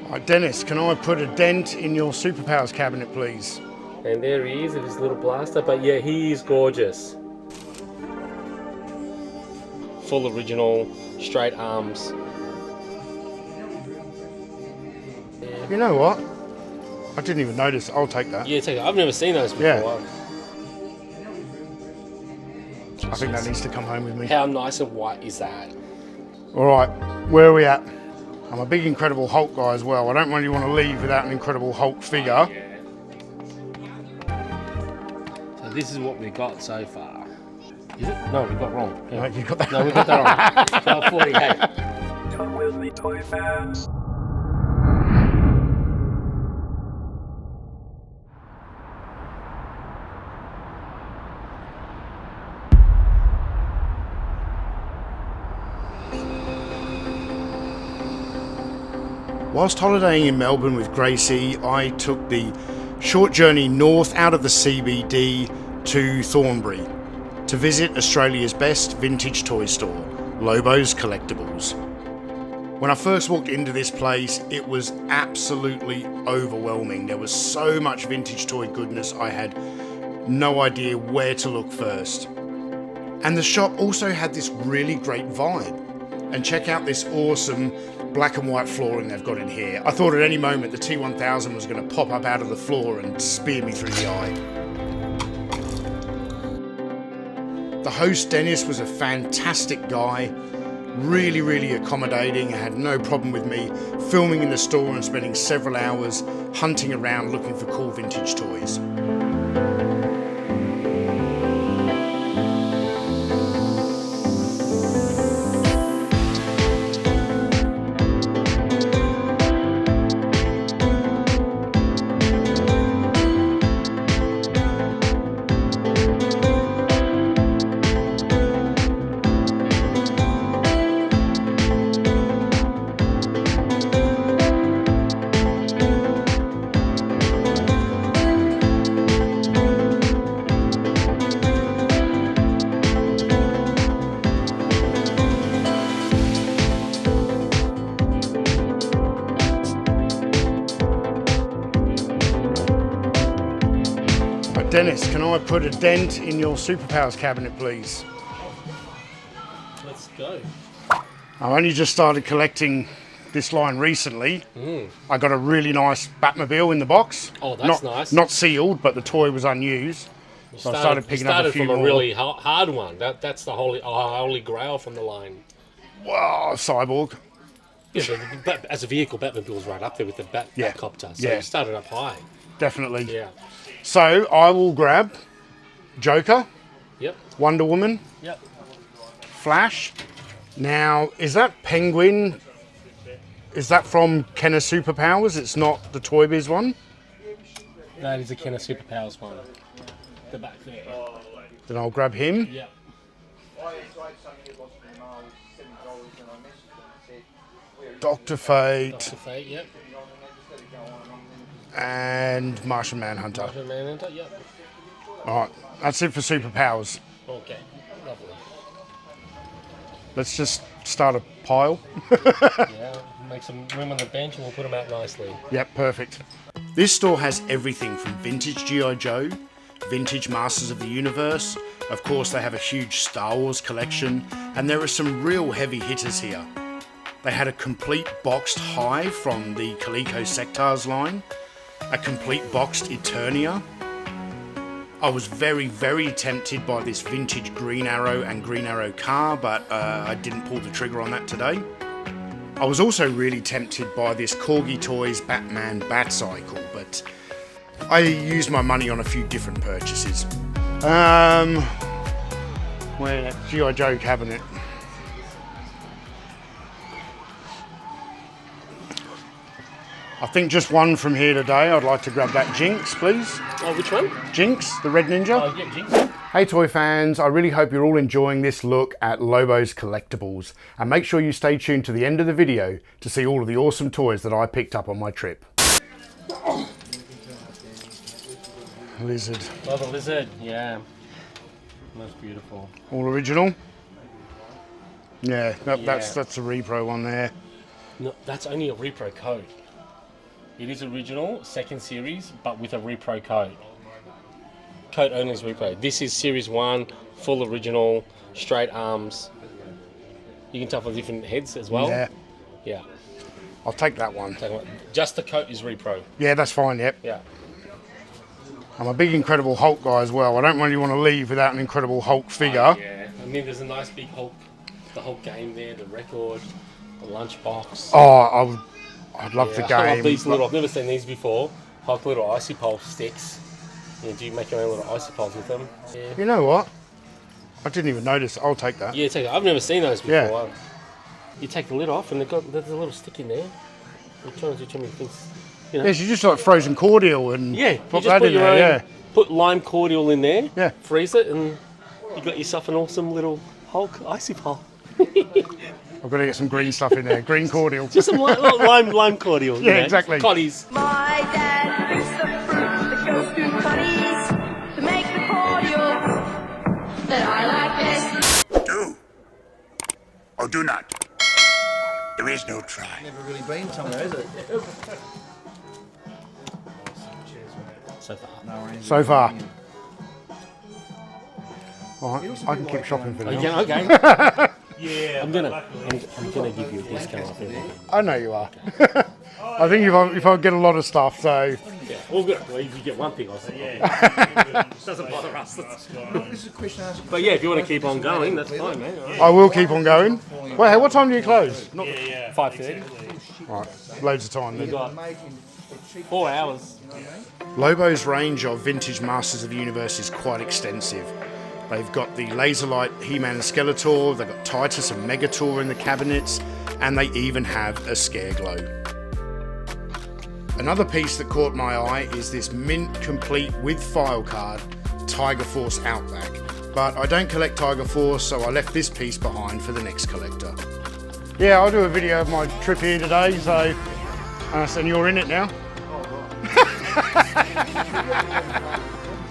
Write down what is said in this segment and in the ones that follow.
Right, Dennis, can I put a dent in your superpowers cabinet, please? And there he is with his little blaster, but yeah, he is gorgeous. Full original, straight arms. You know what? I didn't even notice. I'll take that. Yeah, take it. I've never seen those before. Yeah. I think that needs to come home with me. How nice and white is that? All right, where are we at? I'm a big Incredible Hulk guy as well. I don't really want to leave without an Incredible Hulk figure. So this is what we got so far. Is it? No, we got wrong. No, you got that. No, we got that wrong. It's 48. Come with me, toy fans. Whilst holidaying in Melbourne with Gracie, I took the short journey north out of the CBD to Thornbury to visit Australia's best vintage toy store, Lobos Collectables. When I first walked into this place, it was absolutely overwhelming. There was so much vintage toy goodness, I had no idea where to look first. And the shop also had this really great vibe. And check out this awesome black and white flooring they've got in here. I thought at any moment the T1000 was going to pop up out of the floor and spear me through the eye. The host Dennis was a fantastic guy, really accommodating, had no problem with me filming in the store and spending several hours hunting around looking for cool vintage toys. Dennis, can I put a dent in your superpowers cabinet, please? Let's go. I've only just started collecting this line recently. I got a really nice Batmobile in the box. Oh, that's nice. Not sealed, but the toy was unused. So I started picking up a few from more. a really hard one. That's the holy grail from the line. Wow, Cyborg. Yeah, but as a vehicle, Batmobile's right up there with the Batcopter. So you started up high. Definitely. Yeah. So I will grab Joker. Yep. Wonder Woman. Yep. Flash. Now, is that Penguin? Is that from Kenner Superpowers? It's not the Toy Biz one? That is a Kenner Superpowers one. The back there. Then I'll grab him. Yep. Dr. Fate. Dr. Fate, yep. And Martian Manhunter. Martian Manhunter, yep. Alright, that's it for superpowers. Okay, lovely. Let's just start a pile. Yeah, make some room on the bench and we'll put them out nicely. Yep, perfect. This store has everything from vintage G.I. Joe, vintage Masters of the Universe, of course they have a huge Star Wars collection, and there are some real heavy hitters here. They had a complete boxed Hive from the Coleco Sectars line, a complete boxed Eternia. I was very tempted by this vintage Green Arrow and Green Arrow car, but I didn't pull the trigger on that today. I was also really tempted by this Corgi Toys Batman Batcycle, but I used my money on a few different purchases. Where that G.I. Joe cabinet. I think just one from here today. I'd like to grab that Jinx, please. Oh, which one? Jinx, the red ninja. Oh, yeah, Jinx. Hey toy fans, I really hope you're all enjoying this look at Lobos Collectables, and make sure you stay tuned to the end of the video to see all of the awesome toys that I picked up on my trip. Lizard. Oh, the lizard, yeah. That's beautiful. All original? Yeah, that's a repro one there. No, that's only a repro code. It is original, second series, but with a repro coat. Coat only is repro. This is series 1, full original, straight arms. You can tell for different heads as well. Yeah. Yeah. I'll take that one. Just the coat is repro. Yeah, that's fine, yep. Yeah. I'm a big Incredible Hulk guy as well. I don't really want to leave without an Incredible Hulk figure. Yeah. I mean, there's a nice big Hulk, the Hulk game there, the record, the lunchbox. Oh, I'd love the game. I love these little, I've never seen these before. Hulk little icy pole sticks. Yeah, do you make your own little icy poles with them? Yeah. You know what? I didn't even notice. I'll take that. Yeah, take it. I've never seen those before. Yeah. You take the lid off and there's a little stick in there. You're trying to do too many things. You know? Yes, you just like frozen cordial and put you that just put in your there. own, Yeah. Put lime cordial in there. Yeah. Freeze it, and you got yourself an awesome little Hulk icy pole. I've got to get some green stuff in there. Green cordial. Just some lime cordial. Yeah, exactly. Cotties. My dad picks the fruit that goes through cutties to make the cordial that I like best. Do or do not. There is no try. Never really been somewhere, is it? So far. So far. All right, I can keep shopping for now. Okay. Yeah. I'm gonna give you a discount off everything. I know you are. I think if I get a lot of stuff, so Yeah. Well, good. Well, if you get one thing, I'll say. Yeah. Doesn't bother us. This is a question I asked. But yeah, if you want to keep on going, that's fine, man. All right. I will keep on going. Well, hey, what time do you close? Not 5:30. all right, loads of time. We Then. got 4 hours. Lobos' range of vintage Masters of the Universe is quite extensive. They've got the Laserlight He-Man and Skeletor, they've got Titus and Megator in the cabinets, and they even have a Scareglow. Another piece that caught my eye is this mint complete with file card Tiger Force Outback. But I don't collect Tiger Force, so I left this piece behind for the next collector. Yeah, I'll do a video of my trip here today, so and you're in it now.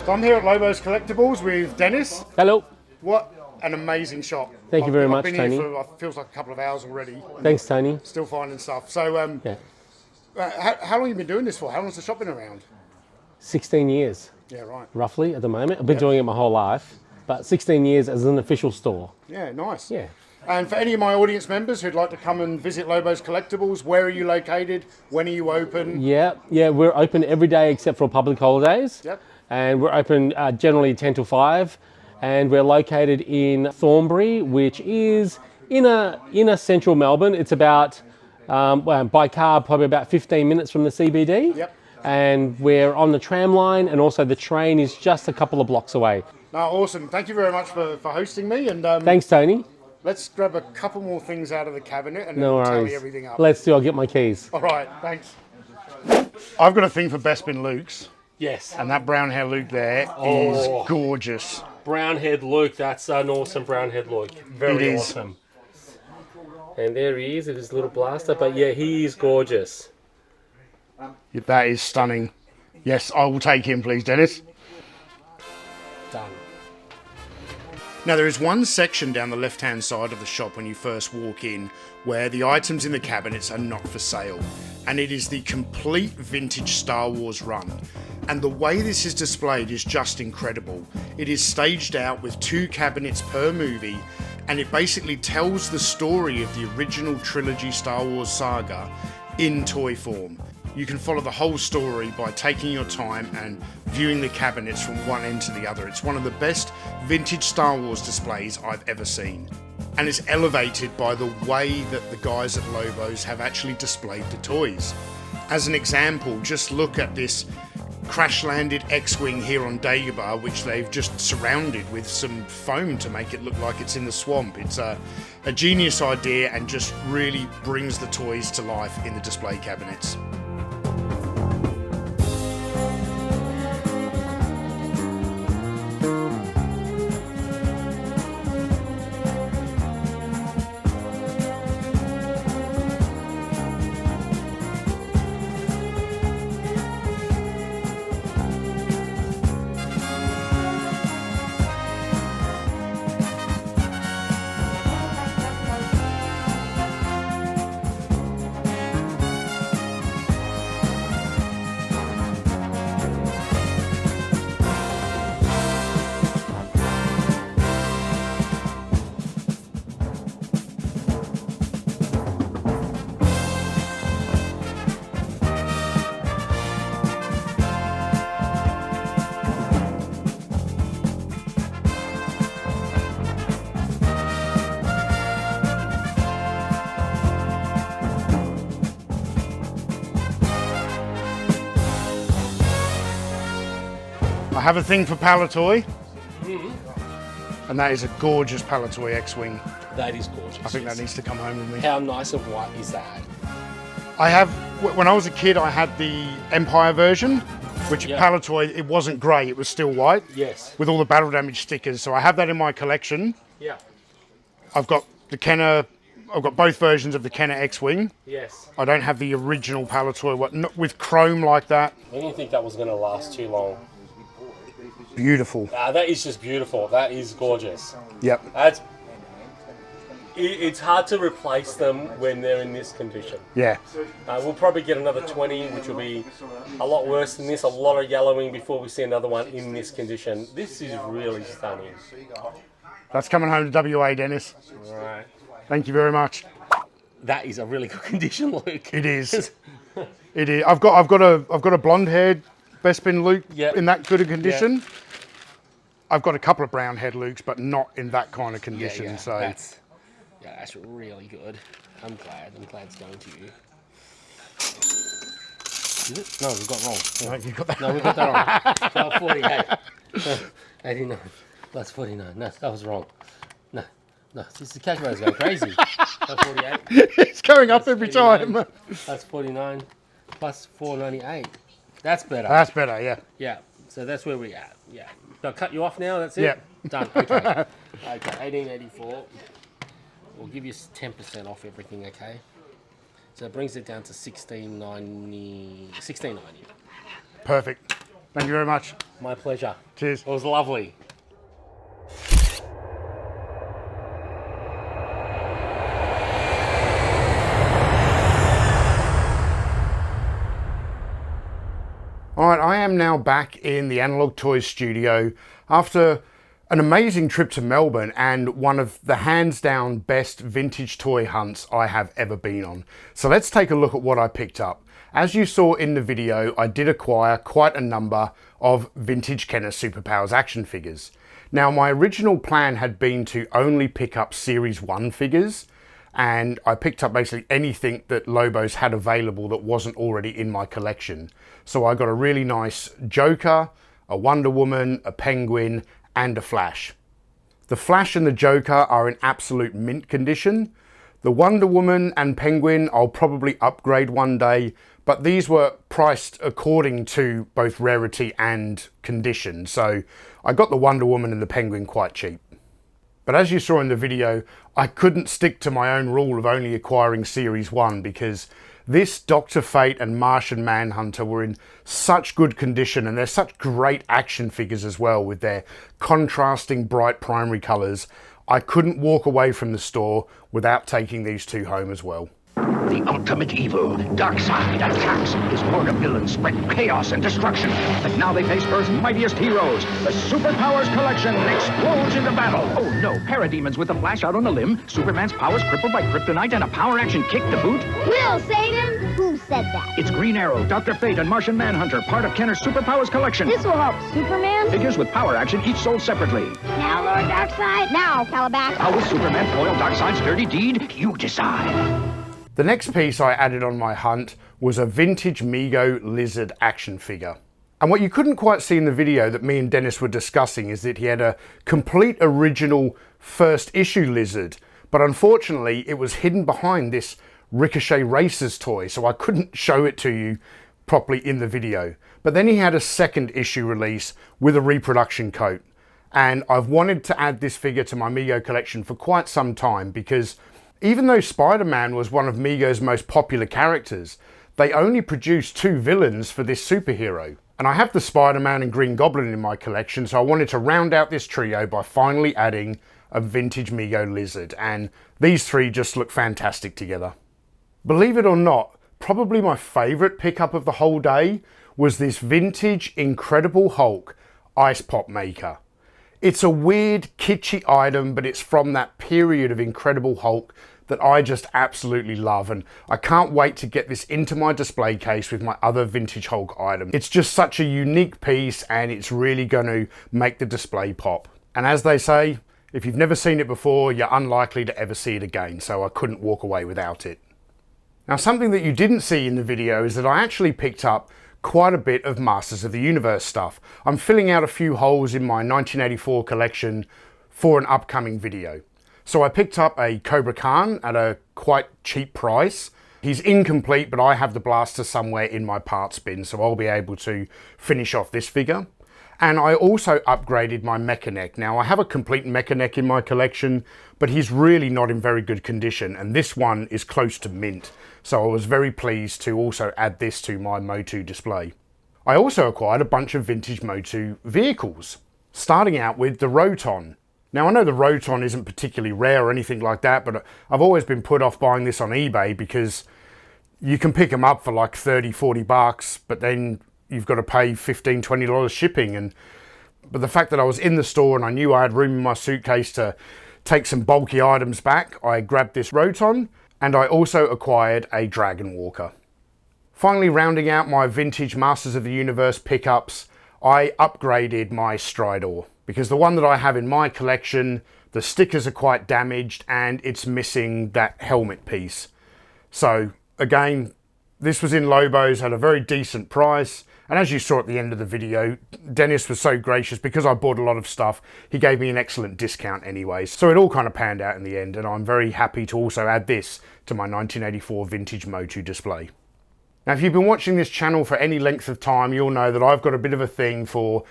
So I'm here at Lobos Collectables with Dennis. Hello. What an amazing shop. Thank you very much, I've been Tony. here for, feels like a couple of hours already. Thanks, Tony. Still finding stuff. So Yeah. how long have you been doing this for? How long's the shop been around? 16 years, Yeah, right. roughly, at the moment. I've been doing it my whole life, but 16 years as an official store. Yeah, nice. Yeah. And for any of my audience members who'd like to come and visit Lobos Collectables, where are you located? When are you open? Yeah, we're open every day except for public holidays. Yep. And we're open generally 10 to 5. And we're located in Thornbury, which is inner central Melbourne. It's about, by car, probably about 15 minutes from the CBD. Yep. And we're on the tram line, and also the train is just a couple of blocks away. No, awesome. Thank you very much for hosting me. And Thanks, Tony. let's grab a couple more things out of the cabinet and then No we'll tally worries. everything up. Let's do. I'll get my keys. All right, thanks. I've got a thing for Bespin Luke's, Yes. and that brown hair Luke there is gorgeous. Brown head Luke. That's an awesome brown head Luke. Very It is. awesome. And there he is with his little blaster. But yeah, he is gorgeous. That is stunning. Yes, I will take him, please, Dennis. Done. Now, there is one section down the left-hand side of the shop when you first walk in where the items in the cabinets are not for sale. And it is the complete vintage Star Wars run. And the way this is displayed is just incredible. It is staged out with 2 cabinets per movie, and it basically tells the story of the original trilogy Star Wars saga in toy form. You can follow the whole story by taking your time and viewing the cabinets from one end to the other. It's one of the best vintage Star Wars displays I've ever seen. And it's elevated by the way that the guys at Lobos have actually displayed the toys. As an example, just look at this crash-landed X-Wing here on Dagobah, which they've just surrounded with some foam to make it look like it's in the swamp. It's a genius idea and just really brings the toys to life in the display cabinets. have a thing for Palatoy. And that is a gorgeous Palatoy X-Wing. That is gorgeous. I think that needs to come home with me. How nice and white is that? I have, when I was a kid, I had the Empire version, which Palatoy, it wasn't grey, it was still white. Yes. With all the battle damage stickers. So I have that in my collection. Yeah. I've got the Kenner, I've got both versions of the Kenner X-Wing. Yes. I don't have the original Palatoy, not with chrome like that. I didn't think that was going to last too long. Beautiful. That is just beautiful. That is gorgeous. Yep. It's hard to replace them when they're in this condition. Yeah. We'll probably get another 20, which will be a lot worse than this. A lot of yellowing before we see another one in this condition. This is really stunning. That's coming home to WA, Dennis. All right. Thank you very much. That is a really good condition, Luke. It is. It is. I've got a blonde-haired Bespin Luke in that good a condition. Yep. I've got a couple of brown-haired Lukes, but not in that kind of condition. Yeah. So That's really good. I'm glad it's going to you. Is it? No, we've got wrong. No, you got that. No, we got that wrong. No, 48. 89. That's 49. No, that was wrong. No. This the calculator's going crazy. That's 48. It's going up every 49. time. That's 49 plus 498. That's better. That's better, yeah. Yeah. So that's where we're at. Yeah. I'll cut you off now. That's it. Yeah. Done. Okay. Okay. 1884. We'll give you 10% off everything. Okay. So it brings it down to 1690. Perfect. Thank you very much. My pleasure. Cheers. It was lovely. All right, I am now back in the Analog Toys studio after an amazing trip to Melbourne and one of the hands down best vintage toy hunts I have ever been on. So let's take a look at what I picked up. As you saw in the video, I did acquire quite a number of vintage Kenner Superpowers action figures. Now, my original plan had been to only pick up Series 1 figures, and I picked up basically anything that Lobos had available that wasn't already in my collection. So I got a really nice Joker, a Wonder Woman, a Penguin, and a Flash. The Flash and the Joker are in absolute mint condition. The Wonder Woman and Penguin I'll probably upgrade one day, but these were priced according to both rarity and condition. So I got the Wonder Woman and the Penguin quite cheap. But as you saw in the video, I couldn't stick to my own rule of only acquiring Series 1 because this Dr. Fate and Martian Manhunter were in such good condition, and they're such great action figures as well with their contrasting bright primary colours. I couldn't walk away from the store without taking these two home as well. The ultimate evil, Darkseid, attacks. His horde of villains spread chaos and destruction. But now they face Earth's mightiest heroes. The Superpowers collection explodes into battle. Oh no, parademons with the Flash out on a limb, Superman's powers crippled by kryptonite, and a power action kick to boot. We'll save him. Who said that? It's Green Arrow, Dr. Fate, and Martian Manhunter, part of Kenner's Superpowers collection. This will help Superman. Figures with power action, each sold separately. Now, Lord Darkseid. Now, Calabash. How will Superman foil Darkseid's dirty deed? You decide. The next piece I added on my hunt was a vintage Mego Lizard action figure. And what you couldn't quite see in the video that me and Dennis were discussing is that he had a complete original first issue Lizard, but unfortunately it was hidden behind this Ricochet Racers toy, so I couldn't show it to you properly in the video. But then he had a second issue release with a reproduction coat. And I've wanted to add this figure to my Mego collection for quite some time because even though Spider-Man was one of Mego's most popular characters, they only produced 2 villains for this superhero. And I have the Spider-Man and Green Goblin in my collection, so I wanted to round out this trio by finally adding a vintage Mego Lizard, and these 3 just look fantastic together. Believe it or not, probably my favourite pickup of the whole day was this vintage Incredible Hulk Ice Pop Maker. It's a weird, kitschy item, but it's from that period of Incredible Hulk that I just absolutely love, and I can't wait to get this into my display case with my other vintage Hulk items. It's just such a unique piece, and it's really going to make the display pop. And as they say, if you've never seen it before, you're unlikely to ever see it again, so I couldn't walk away without it. Now, something that you didn't see in the video is that I actually picked up quite a bit of Masters of the Universe stuff. I'm filling out a few holes in my 1984 collection for an upcoming video. So I picked up a Cobra Khan at a quite cheap price. He's incomplete, but I have the blaster somewhere in my parts bin, so I'll be able to finish off this figure. And I also upgraded my Mechanic. Now I have a complete Mechanic in my collection, but he's really not in very good condition, and this one is close to mint. So I was very pleased to also add this to my Motu display. I also acquired a bunch of vintage Motu vehicles, starting out with the Roton. Now I know the Roton isn't particularly rare or anything like that, but I've always been put off buying this on eBay because you can pick them up for like 30, 40 bucks, but then you've got to pay $15, $20 shipping. But the fact that I was in the store and I knew I had room in my suitcase to take some bulky items back, I grabbed this Roton, and I also acquired a Dragon Walker. Finally, rounding out my vintage Masters of the Universe pickups, I upgraded my Stridor, because the one that I have in my collection, the stickers are quite damaged and it's missing that helmet piece. So again, this was in Lobos at a very decent price, and as you saw at the end of the video, Dennis was so gracious because I bought a lot of stuff. He gave me an excellent discount anyways, so it all kind of panned out in the end, and I'm very happy to also add this to my 1984 vintage Motu display. Now if you've been watching this channel for any length of time, you'll know that I've got a bit of a thing for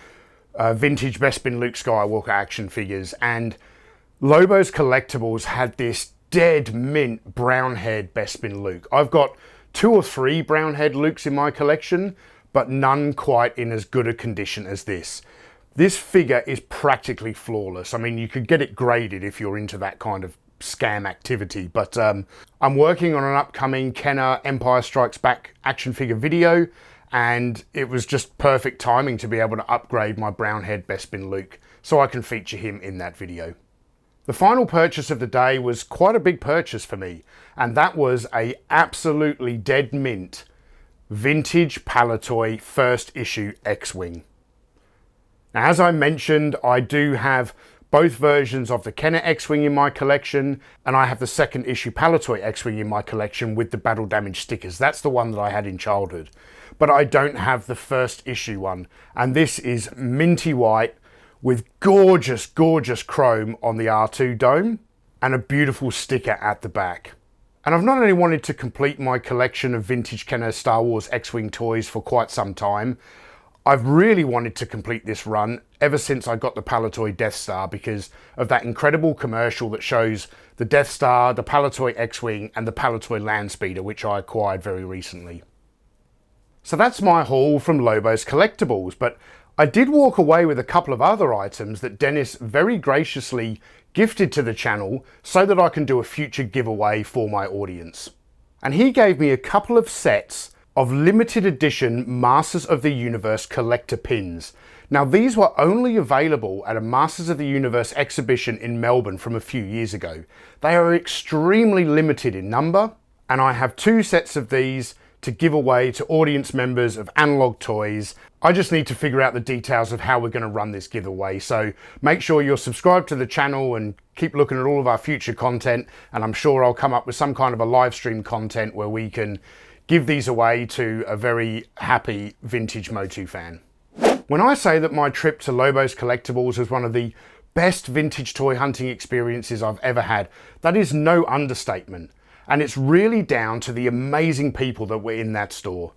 vintage Bespin Luke Skywalker action figures, and Lobos Collectables had this dead mint brown haired Bespin Luke. I've got 2 or 3 brown haired Lukes in my collection, but none quite in as good a condition as this. This figure is practically flawless. I mean, you could get it graded if you're into that kind of scam activity, but I'm working on an upcoming Kenner Empire Strikes Back action figure video, and it was just perfect timing to be able to upgrade my brown-haired Bespin Luke so I can feature him in that video. The final purchase of the day was quite a big purchase for me, and that was a absolutely dead mint vintage Palitoy first issue X-Wing. Now, as I mentioned, I do have both versions of the Kenner X-Wing in my collection, and I have the second issue Palitoy X-Wing in my collection with the battle damage stickers. That's the one that I had in childhood. But I don't have the first issue one, and this is minty white with gorgeous, gorgeous chrome on the R2 dome and a beautiful sticker at the back. And I've not only wanted to complete my collection of vintage Kenner Star Wars X-Wing toys for quite some time, I've really wanted to complete this run ever since I got the Palitoy Death Star because of that incredible commercial that shows the Death Star, the Palitoy X-Wing and the Palitoy Landspeeder, which I acquired very recently. So that's my haul from Lobos Collectables, but I did walk away with a couple of other items that Dennis very graciously gifted to the channel so that I can do a future giveaway for my audience. And he gave me a couple of sets of limited edition Masters of the Universe collector pins. Now these were only available at a Masters of the Universe exhibition in Melbourne from a few years ago. They are extremely limited in number, and I have 2 sets of these to give away to audience members of Analog Toys. I just need to figure out the details of how we're going to run this giveaway, so make sure you're subscribed to the channel and keep looking at all of our future content, and I'm sure I'll come up with some kind of a live stream content where we can give these away to a very happy vintage Motu fan. When I say that my trip to Lobos Collectables was one of the best vintage toy hunting experiences I've ever had, that is no understatement. And it's really down to the amazing people that were in that store.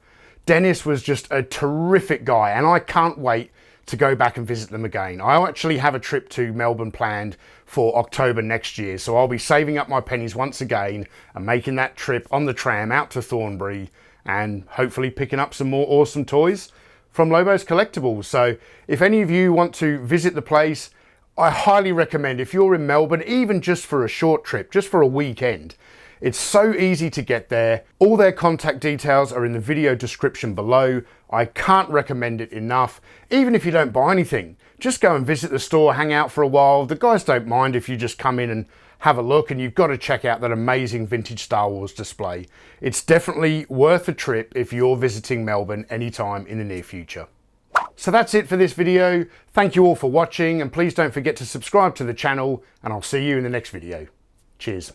Dennis was just a terrific guy, and I can't wait to go back and visit them again. I actually have a trip to Melbourne planned for October next year, so I'll be saving up my pennies once again and making that trip on the tram out to Thornbury and hopefully picking up some more awesome toys from Lobos Collectables. So if any of you want to visit the place, I highly recommend, if you're in Melbourne, even just for a short trip, just for a weekend, it's so easy to get there. All their contact details are in the video description below. I can't recommend it enough. Even if you don't buy anything, just go and visit the store, hang out for a while. The guys don't mind if you just come in and have a look, and you've got to check out that amazing vintage Star Wars display. It's definitely worth a trip if you're visiting Melbourne anytime in the near future. So that's it for this video. Thank you all for watching, and please don't forget to subscribe to the channel, and I'll see you in the next video. Cheers.